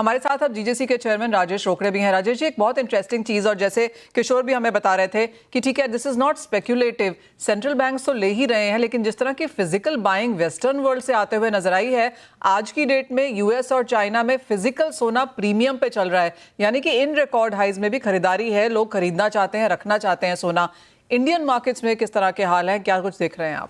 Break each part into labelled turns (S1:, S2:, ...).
S1: हमारे साथ अब जीजेसी के चेयरमैन राजेश रोकड़े भी हैं। राजेश जी, एक बहुत इंटरेस्टिंग चीज़, और जैसे किशोर भी हमें बता रहे थे कि ठीक है, this is not speculative, central banks तो ले ही रहे हैं, लेकिन जिस तरह की फिजिकल बाइंग वेस्टर्न वर्ल्ड से आते हुए नजर आई है, आज की डेट में यूएस और चाइना में फिजिकल सोना प्रीमियम पे चल रहा है, यानी कि इन रिकॉर्ड हाइज में भी खरीदारी है, लोग खरीदना चाहते हैं, रखना चाहते हैं सोना। इंडियन मार्केट्स में किस तरह के हाल हैं, क्या कुछ देख रहे हैं आप?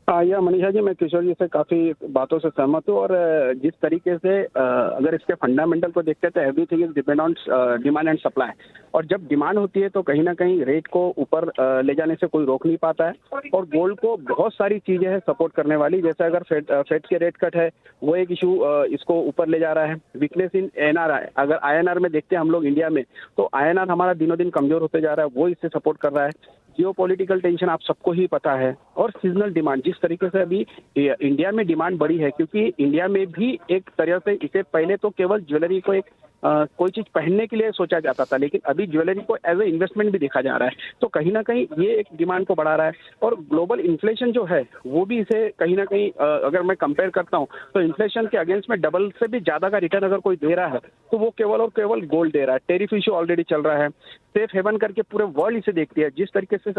S2: या मनीषा जी, मैं किशोर जी से काफी बातों से सहमत हूँ। और जिस तरीके से अगर इसके फंडामेंटल को देखते हैं तो everything is depend on demand and supply. और जब डिमांड होती है तो कहीं ना कहीं रेट को ऊपर ले जाने से कोई रोक नहीं पाता है। और गोल्ड को बहुत सारी चीजें हैं सपोर्ट करने वाली, जैसे अगर फेड के रेट कट है वो एक इशू इसको ऊपर ले जा रहा है। वीकनेस इन एनआर, अगर आईएनआर में देखते हैं हम लोग इंडिया में, तो आईएनआर हमारा दिनों दिन कमजोर होते जा रहा है, वो इससे सपोर्ट कर रहा है। जियोपॉलिटिकल टेंशन आप सबको ही पता है, और सीजनल डिमांड जिस तरीके से अभी इंडिया में डिमांड बढ़ी है, क्योंकि इंडिया में भी एक तरह से इसे पहले तो केवल ज्वेलरी को एक कोई चीज पहनने के लिए सोचा जाता था, लेकिन अभी ज्वेलरी को एज ए इन्वेस्टमेंट भी देखा जा रहा है। तो कहीं ना कहीं ये एक डिमांड को बढ़ा रहा है। और ग्लोबल इन्फ्लेशन जो है वो भी इसे कहीं ना कहीं अगर मैं कंपेयर करता हूँ तो इन्फ्लेशन के अगेंस्ट में डबल से भी ज्यादा का रिटर्न अगर कोई दे रहा है तो वो केवल और केवल गोल्ड दे रहा है। टेरिफ इशू ऑलरेडी चल रहा है, सेफ हेवन करके पूरे वर्ल्ड इसे देखती है। जिस तरीके से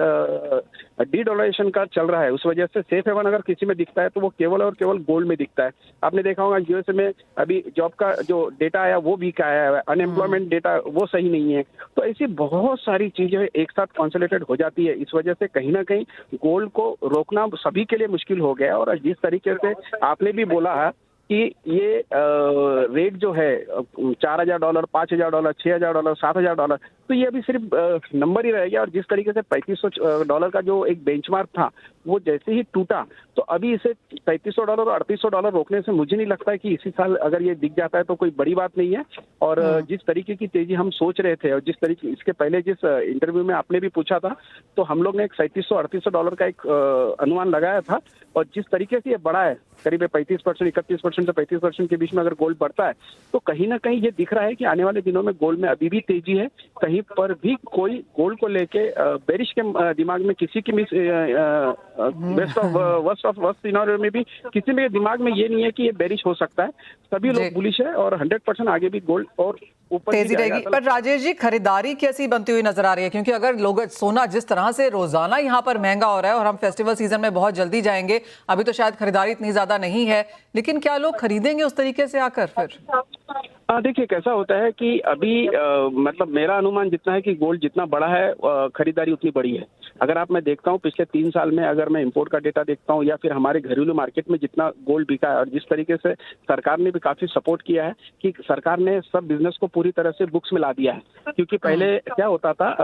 S2: डी डॉलरेशन का चल रहा है, उस वजह से सेफ हेवन अगर किसी में दिखता है तो वो केवल और केवल गोल्ड में दिखता है। आपने देखा होगा यूएसए में अभी जॉब का जो डेटा आया वो वीक आया है, अनएम्प्लॉयमेंट डेटा वो सही नहीं है। तो ऐसी बहुत सारी चीजें एक साथ कॉन्सोलेटेड हो जाती है। इस वजह से कहीं ना कहीं गोल्ड को रोकना सभी के लिए मुश्किल हो गया। और जिस तरीके से आपने भी बोला है कि ये रेट जो है $4,000, $5,000, $6,000, $7,000, तो ये अभी सिर्फ नंबर ही रह गया। और जिस तरीके से $3,500 का जो एक बेंचमार्क था वो जैसे ही टूटा, तो अभी इसे $3,500 और $3,800 रोकने से मुझे नहीं लगता है कि इसी साल अगर ये दिख जाता है तो कोई बड़ी बात नहीं है। और जिस तरीके की तेजी हम सोच रहे थे, और जिस तरीके इसके पहले जिस इंटरव्यू में आपने भी पूछा था, तो हम लोग ने एक $3,500-$3,800 का एक अनुमान लगाया था। और जिस तरीके से ये बढ़ा है, करीब 35%, 31% से 35% के बीच में अगर गोल्ड बढ़ता है, तो कहीं ना कहीं ये दिख रहा है कि आने वाले दिनों में गोल्ड में अभी भी तेजी है। कहीं पर भी कोई गोल्ड को लेके बेरिश के दिमाग में किसी की वर्स्ट सिनेरियो में भी किसी में दिमाग में ये नहीं है कि ये बेरिश हो सकता है। सभी लोग बुलिश है और 100% आगे भी गोल्ड और ऊपर
S1: तेजी रहेगी। पर राजेश जी, खरीदारी कैसी बनती हुई नजर आ रही है? क्योंकि अगर लोग सोना जिस तरह से रोजाना यहाँ पर महंगा हो रहा है, और हम फेस्टिवल सीजन में बहुत जल्दी जाएंगे, अभी तो शायद खरीदारी इतनी ज्यादा नहीं है, लेकिन क्या लोग खरीदेंगे उस तरीके से आकर फिर?
S2: देखिए कैसा होता है कि अभी मतलब मेरा अनुमान जितना है कि गोल्ड जितना बड़ा है खरीदारी उतनी बड़ी है। अगर मैं देखता हूँ पिछले 3 साल में, अगर मैं इंपोर्ट का डेटा देखता हूँ या फिर हमारे घरेलू मार्केट में जितना गोल्ड बिका है, और जिस तरीके से सरकार ने भी काफी सपोर्ट किया है कि सरकार ने सब बिजनेस को पूरी तरह से बुक्स में ला दिया है। क्योंकि पहले क्या होता था,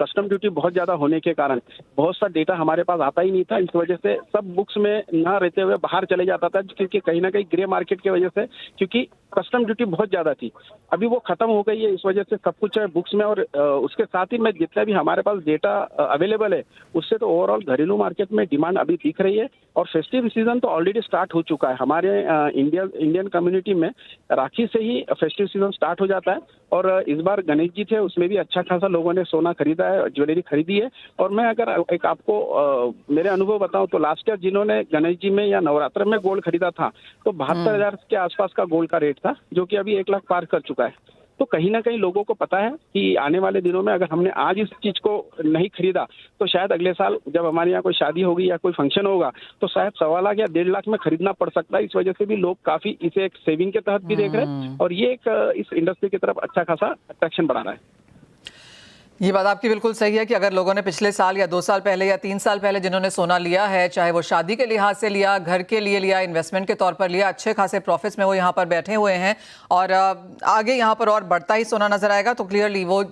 S2: कस्टम ड्यूटी बहुत ज्यादा होने के कारण बहुत सा डेटा हमारे पास आता ही नहीं था। इस वजह से सब बुक्स में न रहते हुए बाहर चले जाता था, क्योंकि कहीं ना कहीं ग्रे मार्केट की वजह से, क्योंकि कस्टम ड्यूटी बहुत ज्यादा थी। अभी वो खत्म हो गई है, इस वजह से सब कुछ है बुक्स में। और उसके साथ ही में जितना भी हमारे पास डेटा अवेलेबल है, उससे तो ओवरऑल घरेलू मार्केट में डिमांड अभी दिख रही है। और फेस्टिव सीजन तो ऑलरेडी स्टार्ट हो चुका है हमारे इंडियन कम्युनिटी में। राखी से ही फेस्टिव सीजन स्टार्ट हो जाता है। और इस बार गणेश जी थे, उसमें भी अच्छा खासा लोगों ने सोना खरीदा है, ज्वेलरी खरीदी है। और मैं अगर एक आपको मेरे अनुभव बताऊं तो लास्ट ईयर जिन्होंने गणेश जी में या नवरात्र में गोल्ड खरीदा था, तो 72,000 के आसपास का गोल्ड का रेट था, जो कि अभी 1 लाख पार कर चुका है। तो कहीं ना कहीं लोगों को पता है कि आने वाले दिनों में अगर हमने आज इस चीज को नहीं खरीदा तो शायद अगले साल जब हमारे यहाँ कोई शादी होगी या कोई फंक्शन होगा तो शायद 1.25 लाख या 1.5 लाख में खरीदना पड़ सकता है। इस वजह से भी लोग काफी इसे एक सेविंग के तहत भी देख रहे हैं, और ये एक इस इंडस्ट्री की तरफ अच्छा खासा अट्रैक्शन बढ़ा रहा है।
S1: ये बात आपकी बिल्कुल सही है कि अगर लोगों ने पिछले साल या 2 साल पहले या 3 साल पहले जिन्होंने सोना लिया है, चाहे वो शादी के लिहाज से लिया, घर के लिए लिया, इन्वेस्टमेंट के तौर पर लिया, अच्छे खासे प्रॉफिट्स में वो यहाँ पर बैठे हुए हैं, और आगे यहाँ पर और बढ़ता ही सोना नजर आएगा, तो क्लियरली वो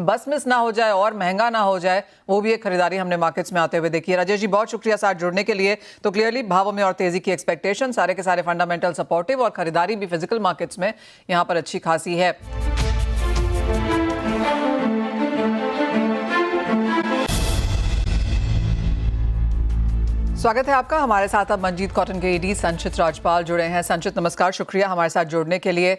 S1: बस मिस ना हो जाए और महंगा ना हो जाए, वो भी एक खरीदारी हमने मार्केट्स में आते हुए देखी है। राजेश जी, बहुत शुक्रिया साथ जुड़ने के लिए। तो क्लियरली भावों में और तेजी की एक्सपेक्टेशन, सारे के सारे फंडामेंटल सपोर्टिव, और खरीदारी भी फिजिकल मार्केट्स में यहाँ पर अच्छी खासी है। स्वागत है आपका। हमारे साथ अब मंजीत कॉटन के ईडी संचित राजपाल जुड़े हैं। संचित नमस्कार, शुक्रिया हमारे साथ जुड़ने के लिए।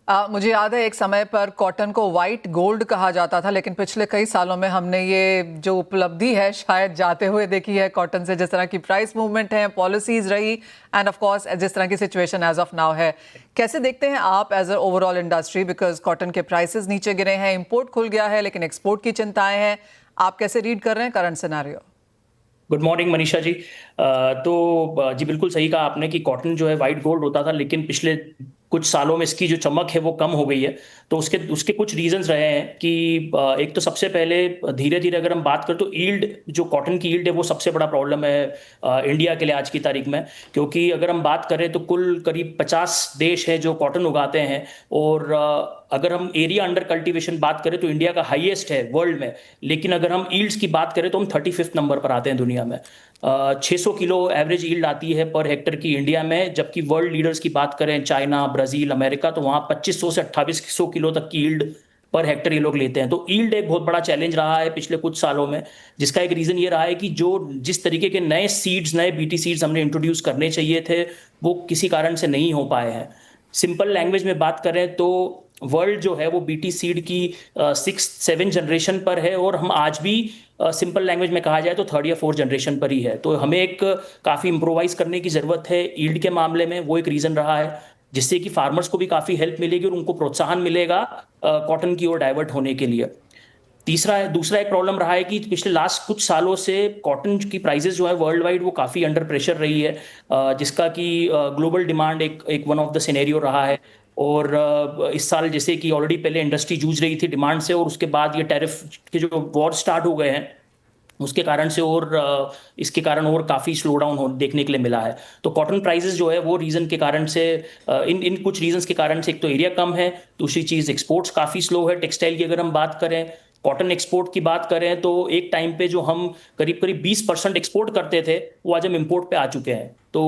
S1: मुझे याद है एक समय पर कॉटन को वाइट गोल्ड कहा जाता था, लेकिन पिछले कई सालों में हमने ये जो उपलब्धि है शायद जाते हुए देखी है कॉटन से। जिस तरह की प्राइस मूवमेंट है, पॉलिसीज रही, एंड ऑफ कोर्स जिस तरह की सिचुएशन एज ऑफ नाउ है, कैसे देखते हैं आप as a overall industry? Because cotton के प्राइसेस नीचे गिरे हैं, इंपोर्ट खुल गया है, लेकिन एक्सपोर्ट की चिंताएं हैं। आप कैसे रीड कर रहे हैं current scenario?
S3: Good morning Manisha ji. जी बिल्कुल सही कहा आपने कि कॉटन जो है वाइट गोल्ड होता था, लेकिन पिछले कुछ सालों में इसकी जो चमक है वो कम हो गई है। तो उसके उसके कुछ रीजंस रहे हैं कि एक तो सबसे पहले धीरे धीरे अगर हम बात करें तो ईल्ड, जो कॉटन की ईल्ड है वो सबसे बड़ा प्रॉब्लम है इंडिया के लिए आज की तारीख में। क्योंकि अगर हम बात करें तो कुल करीब 50 देश है जो कॉटन उगाते हैं, और अगर हम एरिया अंडर कल्टीवेशन बात करें तो इंडिया का हाईएस्ट है वर्ल्ड में। लेकिन अगर हम ईल्ड्स की बात करें तो हम 35th नंबर पर आते हैं दुनिया में। 600 किलो एवरेज ईल्ड आती है पर हेक्टर की इंडिया में, जबकि वर्ल्ड लीडर्स की बात करें चाइना, ब्राजील, अमेरिका, तो वहाँ 2500 से 2800 किलो तक की ईल्ड पर हेक्टर ये लोग लेते हैं। तो ईल्ड एक बहुत बड़ा चैलेंज रहा है पिछले कुछ सालों में, जिसका एक रीजन ये रहा है कि जिस तरीके के नए सीड्स, नए बीटी सीड्स हमने इंट्रोड्यूस करने चाहिए थे वो किसी कारण से नहीं हो पाए हैं। सिंपल लैंग्वेज में बात करें तो वर्ल्ड जो है वो बीटी सीड की 6-7 जनरेशन पर है, और हम आज भी सिंपल लैंग्वेज में कहा जाए तो 3rd या 4th जनरेशन पर ही है। तो हमें एक काफ़ी इम्प्रोवाइज करने की ज़रूरत है ईल्ड के मामले में। वो एक रीज़न रहा है जिससे कि फार्मर्स को भी काफ़ी हेल्प मिलेगी और उनको प्रोत्साहन मिलेगा कॉटन की ओर डाइवर्ट होने के लिए। दूसरा एक प्रॉब्लम रहा है कि पिछले लास्ट कुछ सालों से कॉटन की प्राइसेस जो है वर्ल्ड वाइड वो काफ़ी अंडर प्रेशर रही है, जिसका कि ग्लोबल डिमांड एक वन ऑफ द सिनेरियो रहा है। और इस साल जैसे कि ऑलरेडी पहले इंडस्ट्री जूझ रही थी डिमांड से, और उसके बाद ये टैरिफ के जो वॉर स्टार्ट हो गए हैं उसके कारण से और इसके कारण और काफ़ी स्लो डाउन देखने के लिए मिला है। तो कॉटन प्राइसेस जो है वो रीज़न के कारण से, इन कुछ रीजंस के कारण से, एक तो एरिया कम है, दूसरी चीज़ एक्सपोर्ट्स काफ़ी स्लो है। टेक्सटाइल की अगर हम बात करें, कॉटन एक्सपोर्ट की बात करें तो एक टाइम पे जो हम करीब करीब 20% एक्सपोर्ट करते थे वो आज हम इंपोर्ट पे आ चुके हैं। तो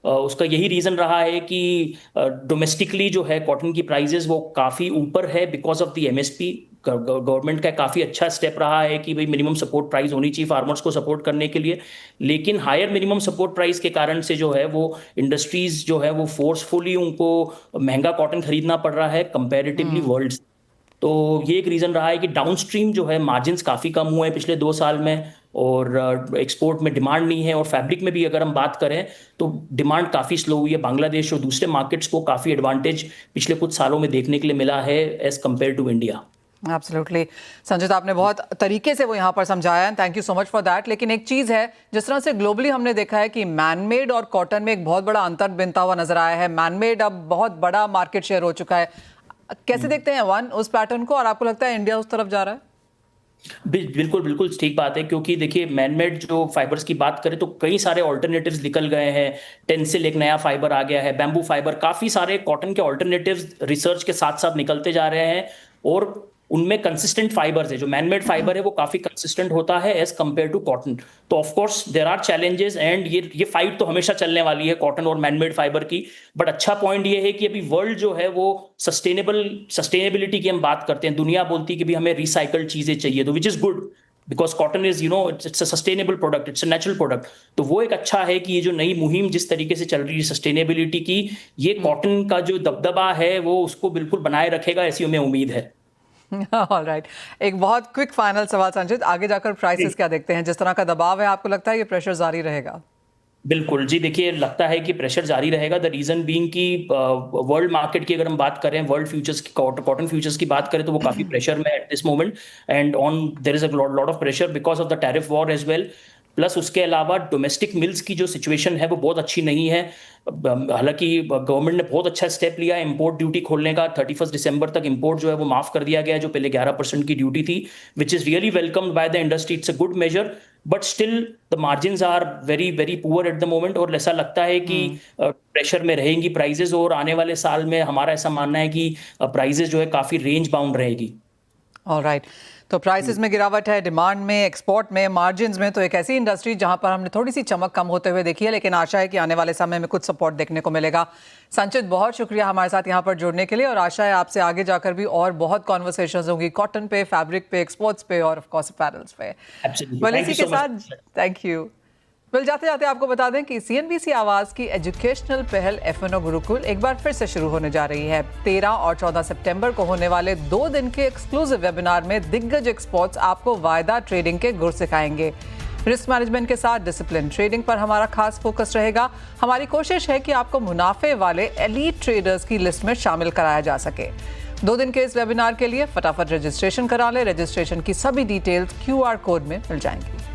S3: उसका यही रीज़न रहा है कि डोमेस्टिकली जो है कॉटन की प्राइजेस वो काफ़ी ऊपर है because of the MSP. Government का काफ़ी अच्छा स्टेप रहा है कि भाई मिनिमम सपोर्ट प्राइस होनी चाहिए फार्मर्स को सपोर्ट करने के लिए। लेकिन हायर मिनिमम सपोर्ट प्राइस के कारण से जो है वो इंडस्ट्रीज जो है वो फोर्सफुली उनको महंगा कॉटन खरीदना पड़ रहा है कंपैरेटिवली वर्ल्ड। तो ये एक रीज़न रहा है कि डाउनस्ट्रीम जो है मार्जिन्स काफ़ी कम हुए हैं पिछले 2 साल में, और एक्सपोर्ट में डिमांड नहीं है। और फैब्रिक में भी अगर हम बात करें तो डिमांड काफ़ी स्लो हुई है। बांग्लादेश और दूसरे मार्केट्स को काफ़ी एडवांटेज पिछले कुछ सालों में देखने के लिए मिला है as compared to India.
S1: Absolutely Sanjit, आपने बहुत तरीके से वो यहाँ पर समझाया, and thank you so much for that. लेकिन एक चीज़ है, जिस तरह से ग्लोबली हमने देखा है कि मैनमेड और कॉटन में एक बहुत बड़ा अंतर बनता हुआ नजर आया है। मैनमेड अब बहुत बड़ा मार्केट शेयर हो चुका है। कैसे देखते हैं उस पैटर्न को, और आपको लगता है इंडिया उस तरफ जा रहा है?
S3: बिल्कुल बिल्कुल ठीक बात है, क्योंकि देखिए मैनमेड जो फाइबर्स की बात करें तो कई सारे ऑल्टरनेटिव्स निकल गए हैं। टेंसिल एक नया फाइबर आ गया है, बैम्बू फाइबर, काफ़ी सारे कॉटन के ऑल्टरनेटिव्स रिसर्च के साथ साथ निकलते जा रहे हैं। और उनमें कंसिस्टेंट फाइबर्स है, जो मैनमेड फाइबर है वो काफ़ी कंसिस्टेंट होता है एज कम्पेयर टू कॉटन। तो of course there are challenges, and ये फाइट तो हमेशा चलने वाली है कॉटन और मैनमेड फाइबर की। बट अच्छा पॉइंट ये है कि अभी वर्ल्ड जो है वो सस्टेनेबिलिटी की हम बात करते हैं, दुनिया बोलती है कि भी हमें रिसाइकल्ड चीज़ें चाहिए, तो which is good because cotton is it's a sustainable product, it's a natural product. तो वो एक अच्छा है कि ये जो नई मुहिम जिस तरीके से चल रही है सस्टेनेबिलिटी की, ये कॉटन का जो दबदबा है वो उसको बिल्कुल बनाए रखेगा, ऐसी हमें उम्मीद है।
S1: ऑल राइट, एक बहुत क्विक फाइनल सवाल संजित, आगे जाकर प्राइसेस क्या देखते हैं? जिस तरह का दबाव है, आपको लगता है ये प्रेशर जारी रहेगा?
S3: बिल्कुल जी, देखिए लगता है कि प्रेशर जारी रहेगा। द रीजन बीइंग कि वर्ल्ड मार्केट की अगर हम बात करें, वर्ल्ड फ्यूचर्स की, कॉटन फ्यूचर्स की बात करें तो वो काफी प्रेशर में at this moment, and on there is a lot of pressure because of the tariff war as well. Plus उसके अलावा डोमेस्टिक मिल्स की जो सिचुएशन है वो बहुत अच्छी नहीं है। हालांकि गवर्नमेंट ने बहुत अच्छा स्टेप लिया है इंपोर्ट ड्यूटी खोलने का। 31 दिसंबर तक इंपोर्ट जो है वो माफ कर दिया गया है, जो पहले 11% की ड्यूटी थी, which is really welcomed by the industry. It's a good measure, but still the margins are very very poor at the moment. और ऐसा लगता है कि प्रेशर में रहेंगी प्राइजेस, और आने वाले साल में हमारा ऐसा मानना है कि प्राइजेस जो है काफी रेंज बाउंड रहेगी।
S1: ऑलराइट, तो प्राइसेस में गिरावट है, डिमांड में, एक्सपोर्ट में, मार्जिन्स में। तो एक ऐसी इंडस्ट्री जहां पर हमने थोड़ी सी चमक कम होते हुए देखी है, लेकिन आशा है कि आने वाले समय में कुछ सपोर्ट देखने को मिलेगा। संचित, बहुत शुक्रिया हमारे साथ यहां पर जुड़ने के लिए, और आशा है आपसे आगे जाकर भी और बहुत कॉन्वर्सेशंस होंगी कॉटन पे, फैब्रिक पे, एक्सपोर्ट्स पे, और ऑफ कोर्स अपैरल्स पे।
S3: Absolutely.
S1: इसी के साथ थैंक यू। वेल, जाते जाते आपको बता दें कि CNBC आवाज की एजुकेशनल पहल FNO गुरुकुल एक बार फिर से शुरू होने जा रही है। 13 और 14 सितंबर को होने वाले 2 दिन के एक्सक्लूसिव वेबिनार में दिग्गज एक्सपर्ट्स आपको वायदा ट्रेडिंग के गुर सिखाएंगे। रिस्क मैनेजमेंट के साथ डिसिप्लिन ट्रेडिंग पर हमारा खास फोकस रहेगा। हमारी कोशिश है कि आपको मुनाफे वाले एलीट ट्रेडर्स की लिस्ट में शामिल कराया जा सके। 2 दिन के इस वेबिनार के लिए फटाफट रजिस्ट्रेशन करा लें। रजिस्ट्रेशन की सभी डिटेल्स QR कोड में मिल जाएंगी।